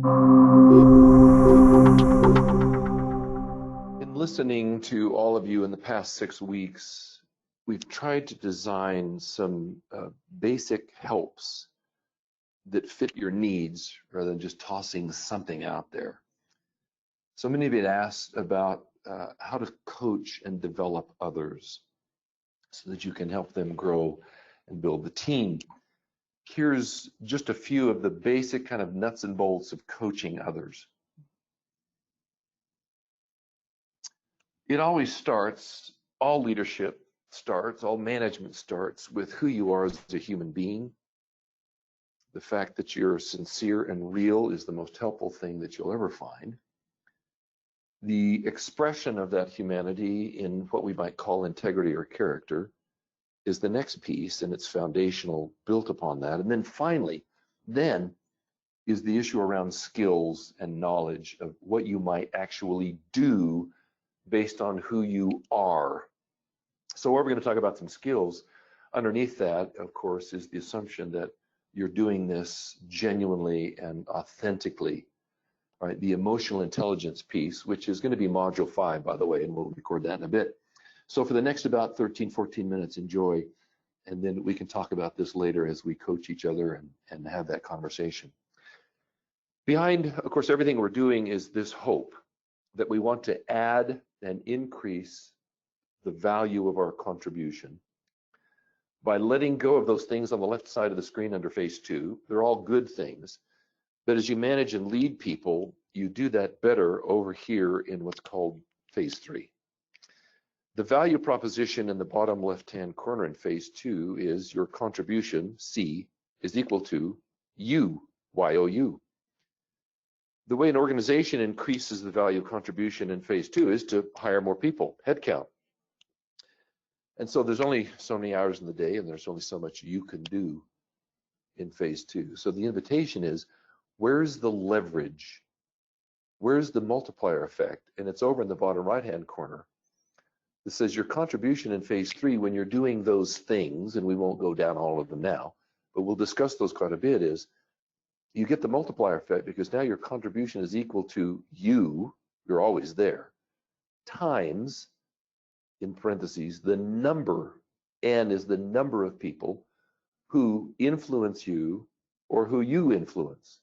In listening to all of you in the past 6 weeks, we've tried to design some basic helps that fit your needs rather than just tossing something out there. So many of you had asked about how to coach and develop others so that you can help them grow and build the team. Here's just a few of the basic kind of nuts and bolts of coaching others. It always starts, all leadership starts, all management starts with who you are as a human being. The fact that you're sincere and real is the most helpful thing that you'll ever find. The expression of that humanity in what we might call integrity or character is the next piece, and it's foundational, built upon that. And then finally, then is the issue around skills and knowledge of what you might actually do based on who you are. So we're going to talk about some skills. Underneath that, of course, is the assumption that you're doing this genuinely and authentically, right? The emotional intelligence piece, which is going to be module 5, by the way, and we'll record that in a bit. So for the next about 13, 14 minutes, enjoy, and then we can talk about this later as we coach each other and have that conversation. Behind, of course, everything we're doing is this hope that we want to add and increase the value of our contribution by letting go of those things on the left side of the screen under phase 2. They're all good things, but as you manage and lead people, you do that better over here in what's called phase 3. The value proposition in the bottom left-hand corner in phase 2 is your contribution, C, is equal to you, Y-O-U. The way an organization increases the value contribution in phase 2 is to hire more people, headcount. And so there's only so many hours in the day, and there's only so much you can do in phase 2. So the invitation is, where's the leverage? Where's the multiplier effect? And it's over in the bottom right-hand corner. It says your contribution in phase 3 when you're doing those things, and we won't go down all of them now, but we'll discuss those quite a bit, is you get the multiplier effect because now your contribution is equal to you, you're always there, times, in parentheses, the number, N is the number of people who influence you or who you influence,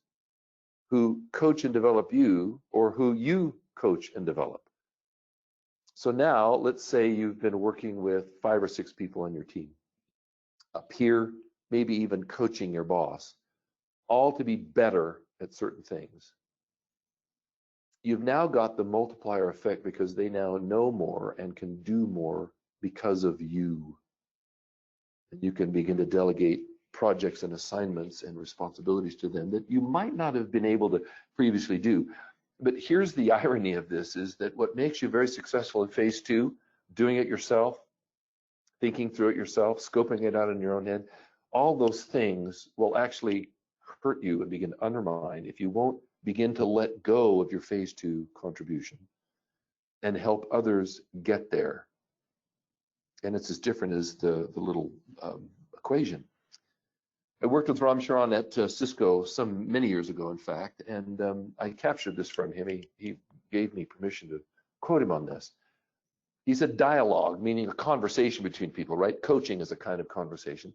who coach and develop you or who you coach and develop. So now let's say you've been working with 5 or 6 people on your team, a peer, maybe even coaching your boss, all to be better at certain things. You've now got the multiplier effect because they now know more and can do more because of you. And you can begin to delegate projects and assignments and responsibilities to them that you might not have been able to previously do. But here's the irony of this, is that what makes you very successful in phase 2, doing it yourself, thinking through it yourself, scoping it out in your own head, all those things will actually hurt you and begin to undermine if you won't begin to let go of your phase 2 contribution and help others get there. And it's as different as the little equation. I worked with Charan at Cisco many years ago, in fact, and I captured this from him. He gave me permission to quote him on this. He said dialogue, meaning a conversation between people, right? Coaching is a kind of conversation,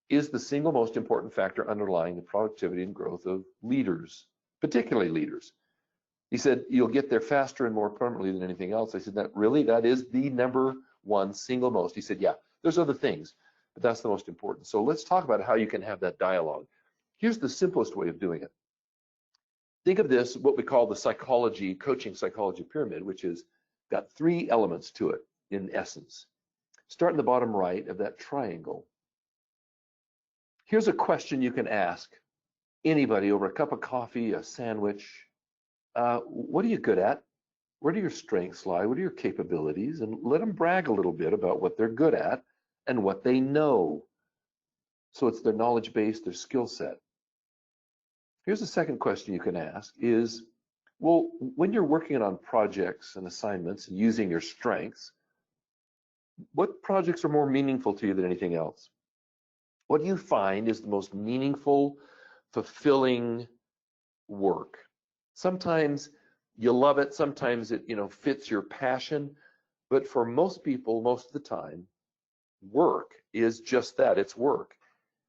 is the single most important factor underlying the productivity and growth of leaders, particularly leaders. He said, you'll get there faster and more permanently than anything else. I said, that is the number one single most. He said, yeah, there's other things, but that's the most important. So let's talk about how you can have that dialogue. Here's the simplest way of doing it. Think of this, what we call the psychology, coaching psychology pyramid, which has got 3 elements to it in essence. Start in the bottom right of that triangle. Here's a question you can ask anybody over a cup of coffee, a sandwich. What are you good at? Where do your strengths lie? What are your capabilities? And let them brag a little bit about what they're good at and what they know. So it's their knowledge base, their skill set. Here's the second question you can ask is, well, when you're working on projects and assignments and using your strengths, what projects are more meaningful to you than anything else? What do you find is the most meaningful, fulfilling work? Sometimes you love it, sometimes it, fits your passion, but for most people, most of the time, work is just that, it's work.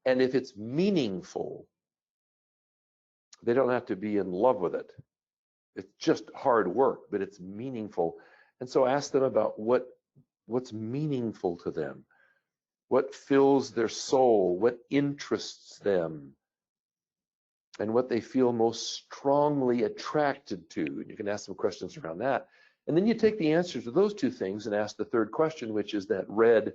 And if it's meaningful, they don't have to be in love with it. It's just hard work, but it's meaningful. And so ask them about what's meaningful to them, what fills their soul, what interests them, and what they feel most strongly attracted to. And you can ask them questions around that. And then you take the answers to those two things and ask the third question, which is that red,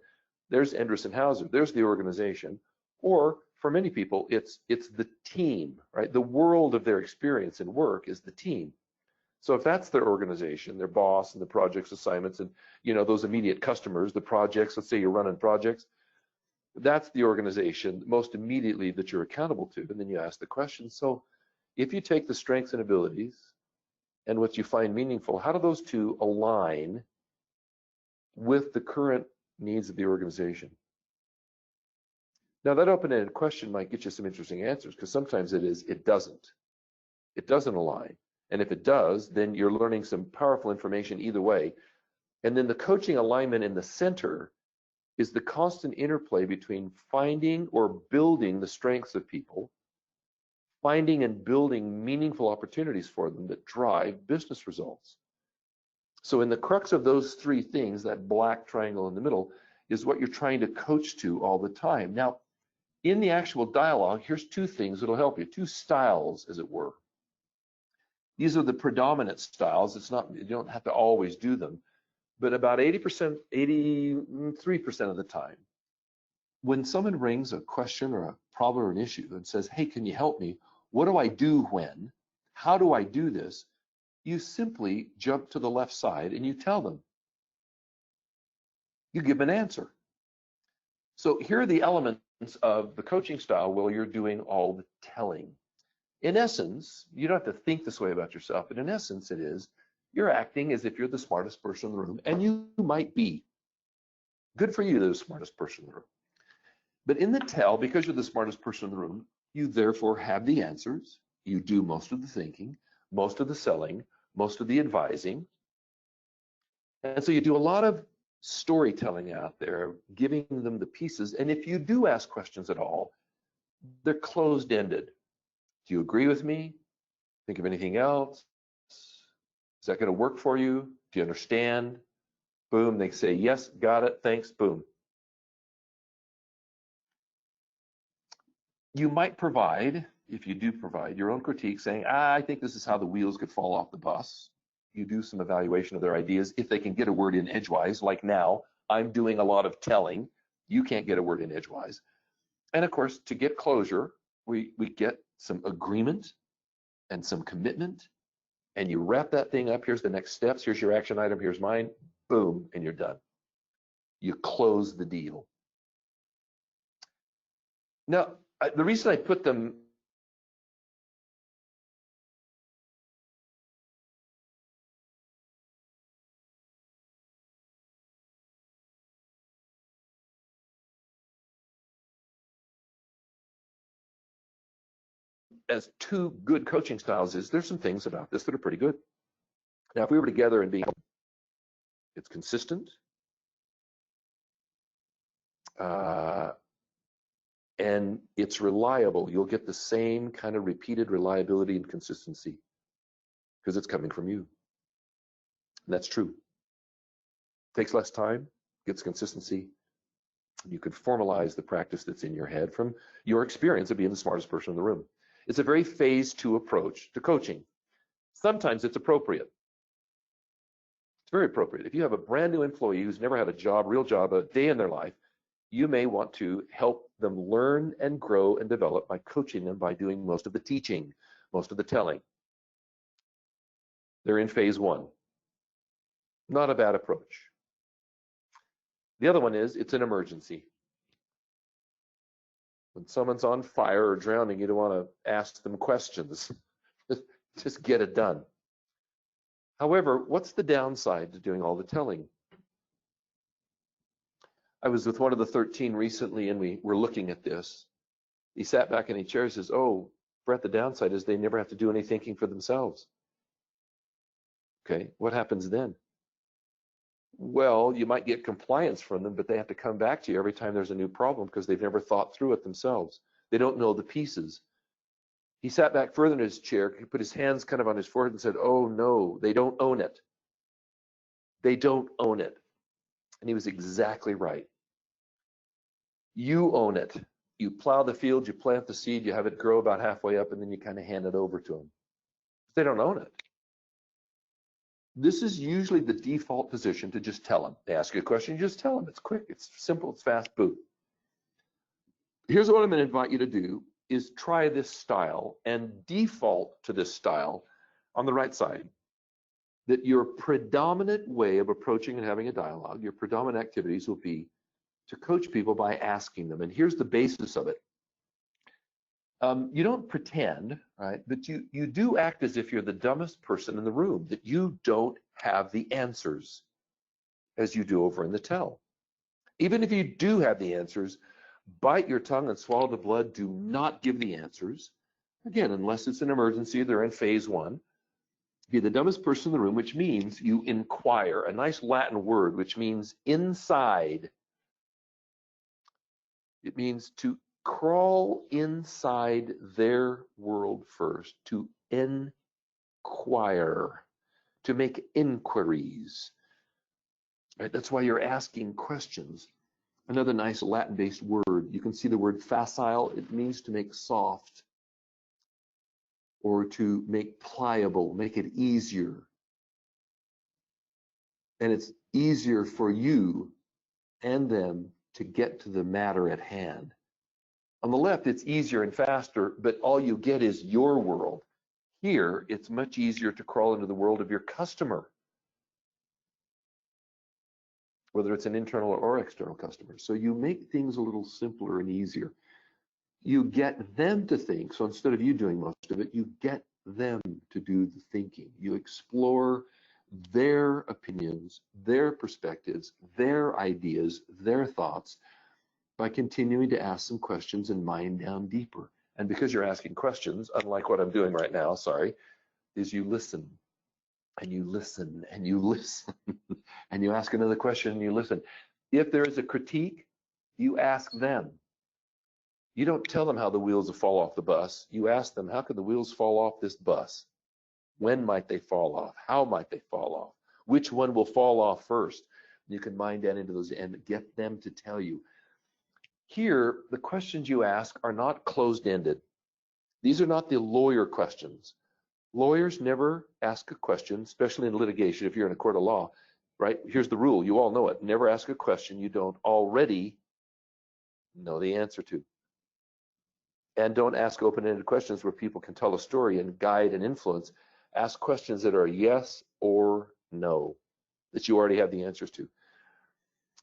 there's Andreessen Hauser, there's the organization. Or for many people, it's the team, right? The world of their experience and work is the team. So if that's their organization, their boss and the projects, assignments, and those immediate customers, the projects, let's say you're running projects, that's the organization most immediately that you're accountable to. And then you ask the question, so if you take the strengths and abilities and what you find meaningful, how do those two align with the current needs of the organization? Now that open-ended question might get you some interesting answers, because sometimes it doesn't align. And if it does, then you're learning some powerful information either way. And then the coaching alignment in the center is the constant interplay between finding or building the strengths of people, finding and building meaningful opportunities for them that drive business results. So in the crux of those three things, that black triangle in the middle is what you're trying to coach to all the time. Now, in the actual dialogue, here's two things that'll help you, two styles, as it were. These are the predominant styles. It's not, you don't have to always do them, but about 83% of the time, when someone brings a question or a problem or an issue and says, hey, can you help me? What do I do when? How do I do this? You simply jump to the left side and you tell them. You give an answer. So here are the elements of the coaching style while you're doing all the telling. In essence, you don't have to think this way about yourself, but in essence it is, you're acting as if you're the smartest person in the room, and you might be. Good for you, they're the smartest person in the room. But in the tell, because you're the smartest person in the room, you therefore have the answers, you do most of the thinking, most of the selling, most of the advising. And so you do a lot of storytelling out there, giving them the pieces. And if you do ask questions at all, they're closed-ended. Do you agree with me? Think of anything else? Is that going to work for you? Do you understand? Boom, they say, yes, got it, thanks, boom. You might provide, if you do provide, your own critique saying, I think this is how the wheels could fall off the bus. You do some evaluation of their ideas. If they can get a word in edgewise, like now, I'm doing a lot of telling. You can't get a word in edgewise. And of course, to get closure, we get some agreement and some commitment, and you wrap that thing up. Here's the next steps. Here's your action item. Here's mine. Boom, and you're done. You close the deal. Now, the reason I put them as two good coaching styles is there's some things about this that are pretty good. Now, if we were together and it's consistent, and it's reliable, you'll get the same kind of repeated reliability and consistency because it's coming from you. And that's true. Takes less time, gets consistency. You can formalize the practice that's in your head from your experience of being the smartest person in the room. It's a very phase 2 approach to coaching. Sometimes it's appropriate. It's very appropriate. If you have a brand new employee who's never had a job, real job, a day in their life, you may want to help them learn and grow and develop by coaching them by doing most of the teaching, most of the telling. They're in phase 1. Not a bad approach. The other one is, it's an emergency. When someone's on fire or drowning, you don't want to ask them questions. Just get it done. However, what's the downside to doing all the telling? I was with one of the 13 recently, and we were looking at this. He sat back in a chair and says, oh, Brett, the downside is they never have to do any thinking for themselves. Okay, what happens then? Well, you might get compliance from them, but they have to come back to you every time there's a new problem because they've never thought through it themselves. They don't know the pieces. He sat back further in his chair, he put his hands kind of on his forehead and said, "Oh no, they don't own it. They don't own it." And he was exactly right. You own it. You plow the field, you plant the seed, you have it grow about halfway up, and then you kind of hand it over to them. They don't own it. This is usually the default position, to just tell them. They ask you a question, you just tell them. It's quick, it's simple, it's fast, boom. Here's what I'm going to invite you to do is try this style and default to this style on the right side. That your predominant way of approaching and having a dialogue, your predominant activities will be to coach people by asking them. And here's the basis of it. You don't pretend, right? But you do act as if you're the dumbest person in the room, that you don't have the answers as you do over in the tell. Even if you do have the answers, bite your tongue and swallow the blood. Do not give the answers. Again, unless it's an emergency, they're in phase one. Be the dumbest person in the room, which means you inquire, a nice Latin word, which means inside. It means to crawl inside their world first, to inquire, to make inquiries. Right? That's why you're asking questions. Another nice Latin-based word, you can see the word facile. It means to make soft or to make pliable, make it easier. And it's easier for you and them to get to the matter at hand. On the left, it's easier and faster, but all you get is your world. Here, it's much easier to crawl into the world of your customer, whether it's an internal or external customer. So you make things a little simpler and easier. You get them to think, so instead of you doing most of it, you get them to do the thinking. You explore their opinions, their perspectives, their ideas, their thoughts, by continuing to ask some questions and mine down deeper. And because you're asking questions, unlike what I'm doing right now, sorry, is you listen and you listen and you listen and you ask another question and you listen. If there is a critique, you ask them. You don't tell them how the wheels will fall off the bus. You ask them, how could the wheels fall off this bus? When might they fall off? How might they fall off? Which one will fall off first? You can mine down into those and get them to tell you. Here, the questions you ask are not closed-ended. These are not the lawyer questions. Lawyers never ask a question, especially in litigation, if you're in a court of law, right? Here's the rule, you all know it. Never ask a question you don't already know the answer to. And don't ask open-ended questions where people can tell a story and guide and influence. Ask questions that are yes or no, that you already have the answers to.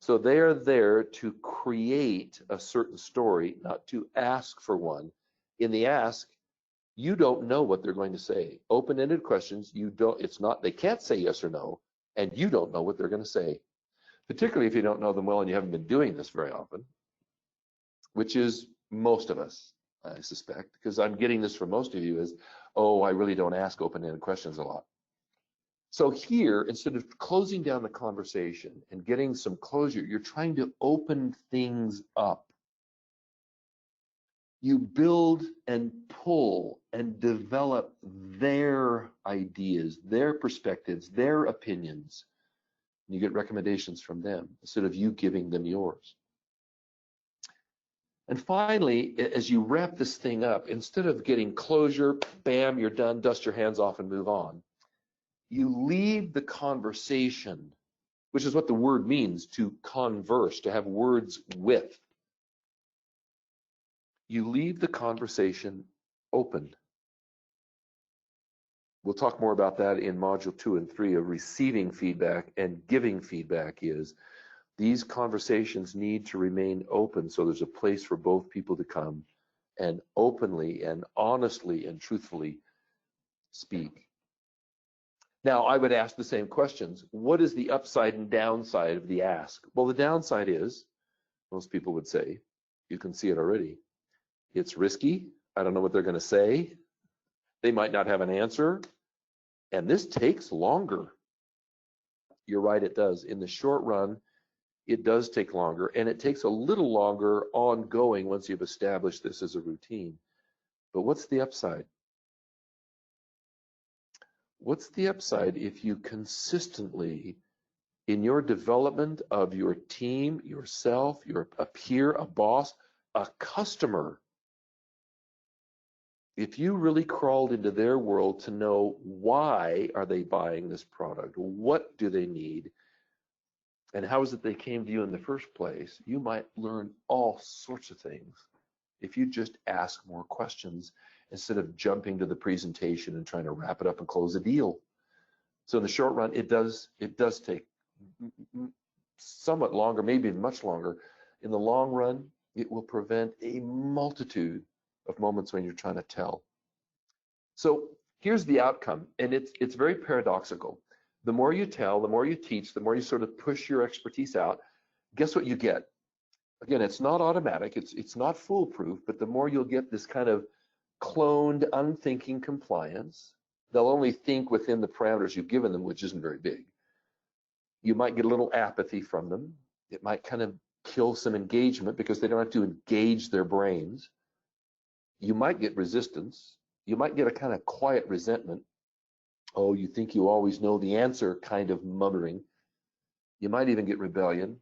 So they are there to create a certain story, not to ask for one. In the ask, you don't know what they're going to say. Open-ended questions, they can't say yes or no, and you don't know what they're going to say. Particularly if you don't know them well and you haven't been doing this very often, which is most of us, I suspect, because I'm getting this from most of you is, oh, I really don't ask open-ended questions a lot. So here, instead of closing down the conversation and getting some closure, you're trying to open things up. You build and pull and develop their ideas, their perspectives, their opinions. You get recommendations from them instead of you giving them yours. And finally, as you wrap this thing up, instead of getting closure, bam, you're done, dust your hands off and move on. You leave the conversation, which is what the word means, to converse, to have words with. You leave the conversation open. We'll talk more about that in module 2 and 3 of receiving feedback and giving feedback. Is these conversations need to remain open so there's a place for both people to come and openly and honestly and truthfully speak. Now, I would ask the same questions. What is the upside and downside of the ask? Well, the downside is, most people would say, you can see it already. It's risky. I don't know what they're going to say. They might not have an answer. And this takes longer. you're right, it does. In the short run, it does take longer, and it takes a little longer ongoing once you've established this as a routine. But what's the upside? What's the upside if you consistently, in your development of your team, yourself, a peer, a boss, a customer, if you really crawled into their world to know why are they buying this product, what do they need, and how is it they came to you in the first place, you might learn all sorts of things if you just ask more questions instead of jumping to the presentation and trying to wrap it up and close a deal. So in the short run, it does take somewhat longer, maybe much longer. In the long run, it will prevent a multitude of moments when you're trying to tell. So here's the outcome, and it's very paradoxical. The more you tell, the more you teach, the more you sort of push your expertise out, guess what you get? Again, it's not automatic, it's not foolproof, but the more you'll get this kind of cloned, unthinking compliance. They'll only think within the parameters you've given them, which isn't very big. You might get a little apathy from them. It might kind of kill some engagement because they don't have to engage their brains. You might get resistance. You might get a kind of quiet resentment. Oh, you think you always know the answer kind of muttering. You might even get rebellion,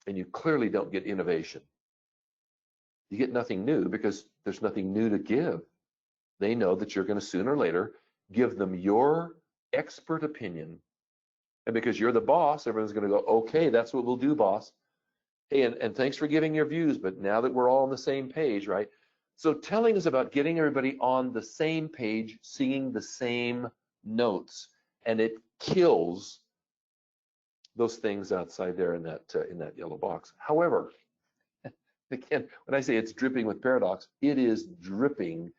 and you clearly don't get innovation. You get nothing new because there's nothing new to give. They know that you're going to sooner or later give them your expert opinion. And because you're the boss, everyone's going to go, okay, that's what we'll do, boss. Hey, and thanks for giving your views, but now that we're all on the same page, right? So telling is about getting everybody on the same page, singing the same notes, and it kills those things outside there in that yellow box. However, again, when I say it's dripping with paradox, it is dripping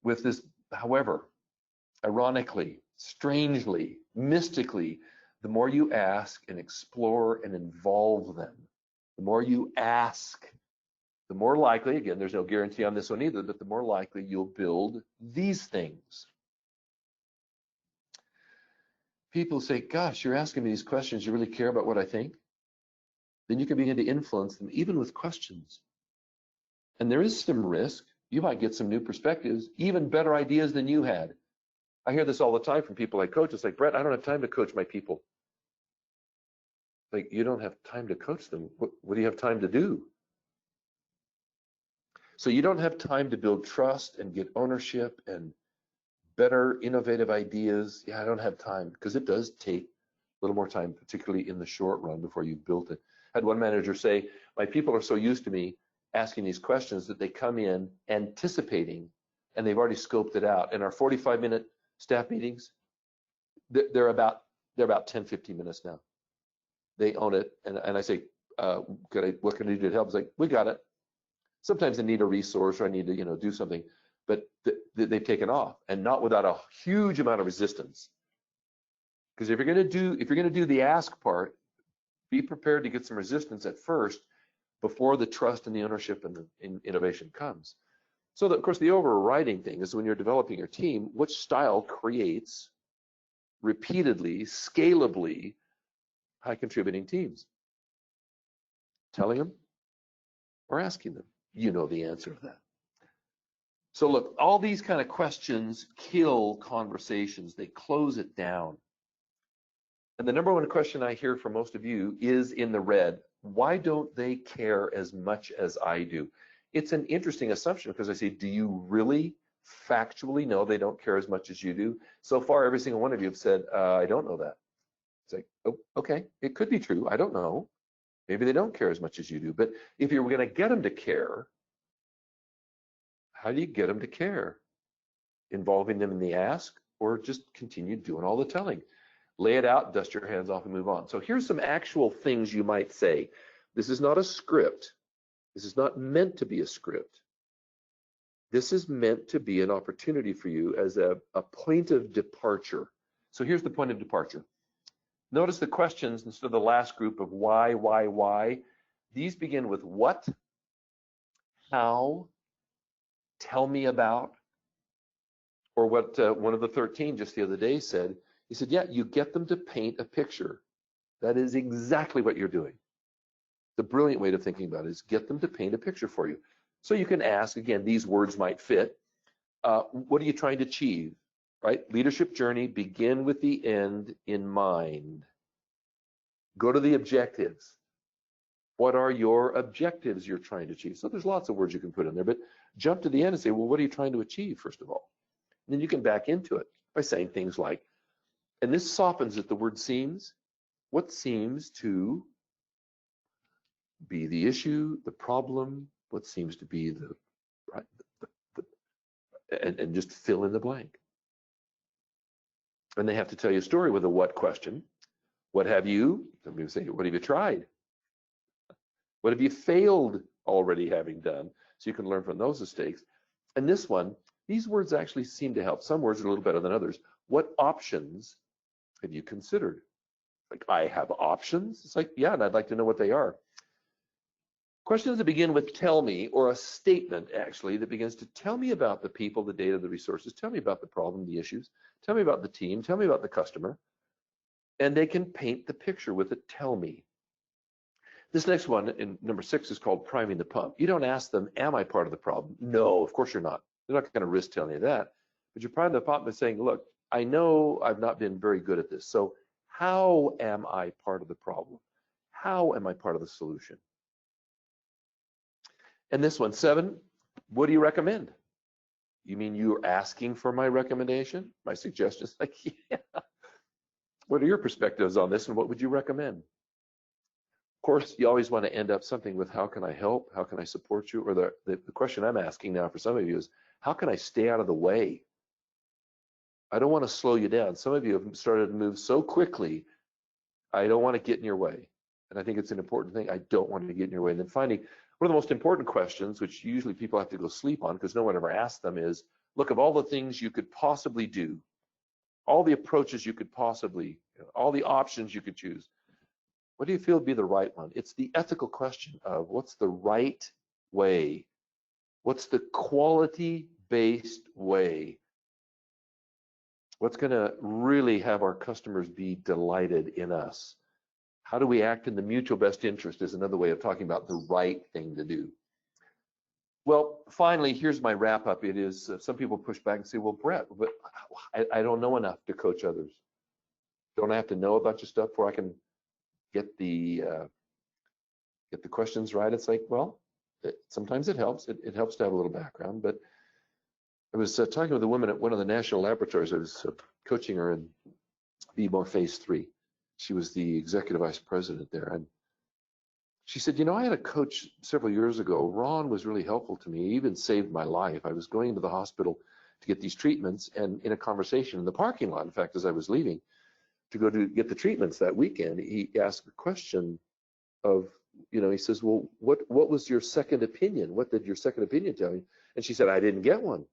with this, however, ironically, strangely, mystically, the more you ask and explore and involve them, the more you ask, the more likely, again, there's no guarantee on this one either, but the more likely you'll build these things. People say, gosh, you're asking me these questions, you really care about what I think? Then you can begin to influence them, even with questions. And there is some risk. You might get some new perspectives, even better ideas than you had. I hear this all the time from people I coach. It's like, Brett, I don't have time to coach my people. Like, you don't have time to coach them. What do you have time to do? So you don't have time to build trust and get ownership and better innovative ideas. Yeah, I don't have time, because it does take a little more time, particularly in the short run, before you've built it. I had one manager say, my people are so used to me asking these questions that they come in anticipating, and they've already scoped it out. In our 45-minute staff meetings, they're about 10, 15 minutes now. They own it, and I say, what can I do to help? It's like, we got it. Sometimes I need a resource, or I need to, do something, but they've taken off, and not without a huge amount of resistance. Because if you're going to do the ask part, be prepared to get some resistance at first before the trust and the ownership and the innovation comes. So that, of course, the overriding thing is when you're developing your team, which style creates repeatedly, scalably high contributing teams? Telling them or asking them? You know the answer to that. So look, all these kind of questions kill conversations. They close it down. And the number one question I hear from most of you is in the red. Why don't they care as much as I do? It's an interesting assumption, because I say, do you really factually know they don't care as much as you do? So far, every single one of you have said, I don't know that. It's like, oh, okay, it could be true. I don't know. Maybe they don't care as much as you do. But if you're going to get them to care, how do you get them to care? Involving them in the ask, or just continue doing all the telling? Lay it out, dust your hands off, and move on. So here's some actual things you might say. This is not a script. This is not meant to be a script. This is meant to be an opportunity for you as a point of departure. So here's the point of departure. Notice the questions instead of the last group of why. These begin with what, how, tell me about, or what one of the 13 just the other day said, He said, yeah, you get them to paint a picture. That is exactly what you're doing. The brilliant way of thinking about it is get them to paint a picture for you. So you can ask, again, these words might fit. What are you trying to achieve, right? Leadership journey, begin with the end in mind. Go to the objectives. What are your objectives you're trying to achieve? So there's lots of words you can put in there, but jump to the end and say, well, what are you trying to achieve, first of all? And then you can back into it by saying things like, and this softens it, the word seems. What seems to be the issue, the problem? What seems to be the, right, and just fill in the blank. And they have to tell you a story with a what question. What have you, some people say, what have you tried? What have you failed already having done? So you can learn from those mistakes. And this one, these words actually seem to help. Some words are a little better than others. What options have you considered? Like, I have options? It's like, yeah, and I'd like to know what they are. Questions that begin with tell me, or a statement actually that begins to tell me about the people, the data, the resources, tell me about the problem, the issues, tell me about the team, tell me about the customer. And they can paint the picture with a tell me. This next one, in number 6, is called priming the pump. You don't ask them, am I part of the problem? No, of course you're not. They're not going to risk telling you that. But you're priming the pump by saying, look, I know I've not been very good at this. So how am I part of the problem? How am I part of the solution? And this one, 7, what do you recommend? You mean you're asking for my recommendation? My suggestion is like, yeah. What are your perspectives on this and what would you recommend? Of course, you always want to end up something with how can I help? How can I support you? Or the question I'm asking now for some of you is, how can I stay out of the way? I don't want to slow you down. Some of you have started to move so quickly, I don't want to get in your way. And I think it's an important thing. I don't want to get in your way. And then finally, one of the most important questions, which usually people have to go sleep on because no one ever asks them, is, look, of all the things you could possibly do, all the approaches you could possibly, all the options you could choose, what do you feel would be the right one? It's the ethical question of what's the right way? What's the quality-based way? What's going to really have our customers be delighted in us? How do we act in the mutual best interest is another way of talking about the right thing to do. Well, finally, here's my wrap up. It is, some people push back and say, well, Brett, but I don't know enough to coach others. Don't I have to know a bunch of stuff before I can get the questions right? It's like, well, sometimes it helps. It helps to have a little background. But I was talking with a woman at one of the national laboratories. I was coaching her in Be More Phase 3. She was the executive vice president there. And she said, you know, I had a coach several years ago. Ron was really helpful to me. He even saved my life. I was going into the hospital to get these treatments, and in a conversation in the parking lot, in fact, as I was leaving to go to get the treatments that weekend, he asked a question of, you know, he says, well, what was your second opinion? What did your second opinion tell you? And she said, I didn't get one.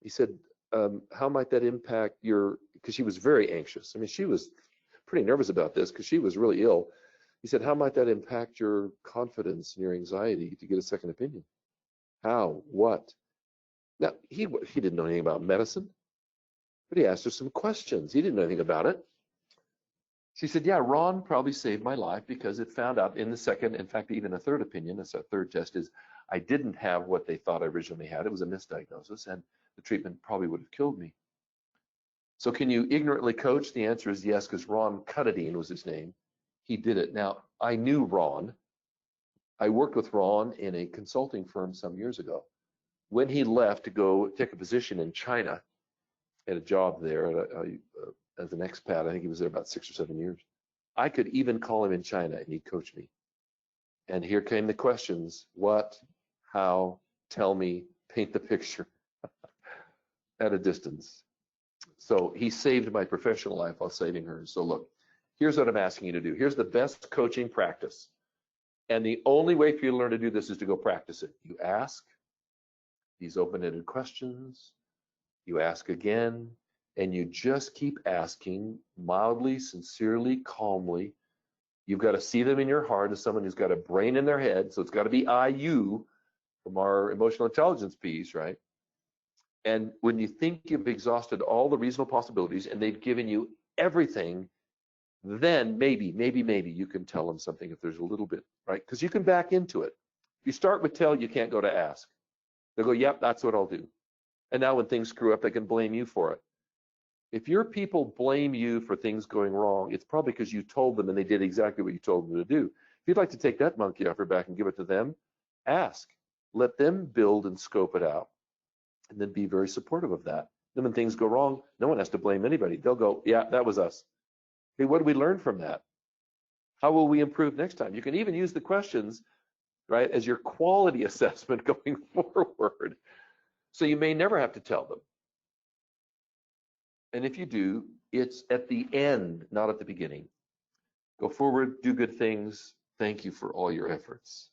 He said, how might that impact your, because she was very anxious. I mean, she was pretty nervous about this because she was really ill. He said, how might that impact your confidence and your anxiety to get a second opinion? How? What? Now, he didn't know anything about medicine, but he asked her some questions. He didn't know anything about it. She said, yeah, Ron probably saved my life because it found out in the second, in fact, even a third opinion, that's a third test, is I didn't have what they thought I originally had. It was a misdiagnosis, and the treatment probably would have killed me. So can you ignorantly coach? The answer is yes, because Ron Cuttadine was his name. He did it. Now, I knew Ron. I worked with Ron in a consulting firm some years ago. When he left to go take a position in China, had a job there as an expat, I think he was there about 6 or 7 years. I could even call him in China and he'd coach me. And here came the questions: what, how, tell me, paint the picture at a distance. So he saved my professional life while saving hers. So look, here's what I'm asking you to do. Here's the best coaching practice. And the only way for you to learn to do this is to go practice it. You ask these open-ended questions, you ask again, and you just keep asking mildly, sincerely, calmly. You've got to see them in your heart as someone who's got a brain in their head. So it's got to be IU from our emotional intelligence piece, right? And when you think you've exhausted all the reasonable possibilities and they've given you everything, then maybe you can tell them something if there's a little bit, right? Because you can back into it. If you start with tell, you can't go to ask. They'll go, yep, that's what I'll do. And now when things screw up, they can blame you for it. If your people blame you for things going wrong, it's probably because you told them and they did exactly what you told them to do. If you'd like to take that monkey off your back and give it to them, ask. Let them build and scope it out, and then be very supportive of that. Then when things go wrong, no one has to blame anybody. They'll go, yeah, that was us. Okay, what did we learn from that? How will we improve next time? You can even use the questions, right, as your quality assessment going forward. So you may never have to tell them. And if you do, it's at the end, not at the beginning. Go forward, do good things. Thank you for all your efforts.